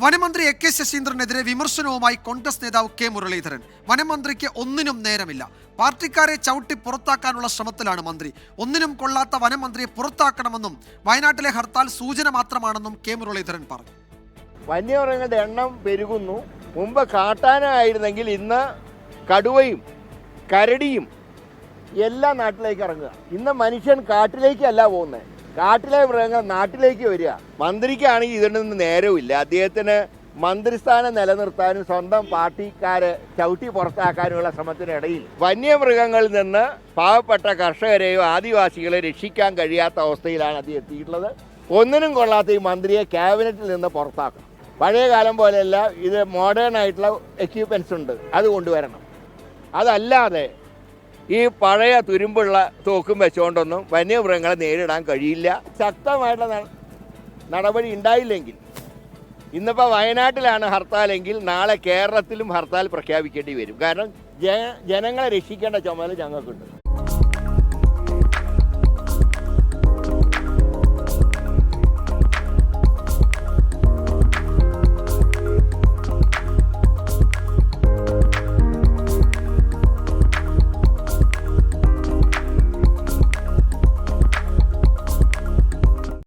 വനമന്ത്രി AK. ശശീന്ദ്രനെതിരെ വിമർശനവുമായി കോൺഗ്രസ് നേതാവ് K Muraleedharan. വനമന്ത്രിക്ക് ഒന്നിനും നേരമില്ല, പാർട്ടിക്കാരെ ചവിട്ടി പുറത്താക്കാനുള്ള ശ്രമത്തിലാണ് മന്ത്രി. ഒന്നിനും കൊള്ളാത്ത വനമന്ത്രിയെ പുറത്താക്കണമെന്നും വയനാട്ടിലെ ഹർത്താൽ സൂചന മാത്രമാണെന്നും കെ മുരളീധരൻ പറഞ്ഞു. വന്യമൃഗങ്ങളുടെ എണ്ണം പെരുകുന്നു. മുമ്പ് കാട്ടാനായിരുന്നെങ്കിൽ ഇന്ന് കടുവയും കരടിയും എല്ലാം നാട്ടിലേക്ക് ഇറങ്ങുക. ഇന്ന് മനുഷ്യൻ കാട്ടിലേക്കല്ല പോകുന്നത്, കാട്ടിലെ മൃഗങ്ങൾ നാട്ടിലേക്ക് വരിക. മന്ത്രിക്കാണെങ്കിൽ ഇതിനൊന്നും നേരവുമില്ല. അദ്ദേഹത്തിന് മന്ത്രിസ്ഥാനം നിലനിർത്താനും സ്വന്തം പാർട്ടിക്കാരെ ചവിട്ടി പുറത്താക്കാനുമുള്ള ശ്രമത്തിനിടയിൽ വന്യമൃഗങ്ങളിൽ നിന്ന് പാവപ്പെട്ട കർഷകരെയോ ആദിവാസികളെയോ രക്ഷിക്കാൻ കഴിയാത്ത അവസ്ഥയിലാണ് അദ്ദേഹം എത്തിയിട്ടുള്ളത്. ഒന്നിനും കൊള്ളാത്ത ഈ മന്ത്രിയെ ക്യാബിനറ്റിൽ നിന്ന് പുറത്താക്കണം. പഴയ കാലം പോലെയല്ല, ഇത് മോഡേൺ ആയിട്ടുള്ള എക്യുപ്മെൻറ്റ്സ് ഉണ്ട്, അത് കൊണ്ടുവരണം. അതല്ലാതെ ഈ പഴയ തുരുമ്പുള്ള തോക്കും വെച്ചുകൊണ്ടൊന്നും വന്യമൃഗങ്ങളെ നേരിടാൻ കഴിയില്ല. ശക്തമായിട്ടുള്ള നടപടി ഉണ്ടായില്ലെങ്കിൽ, ഇന്നിപ്പോൾ വയനാട്ടിലാണ് ഹർത്താലെങ്കിൽ നാളെ കേരളത്തിലും ഹർത്താൽ പ്രഖ്യാപിക്കേണ്ടി വരും. കാരണം ജനങ്ങളെ രക്ഷിക്കേണ്ട ചുമതല ഞങ്ങൾക്കുണ്ട്.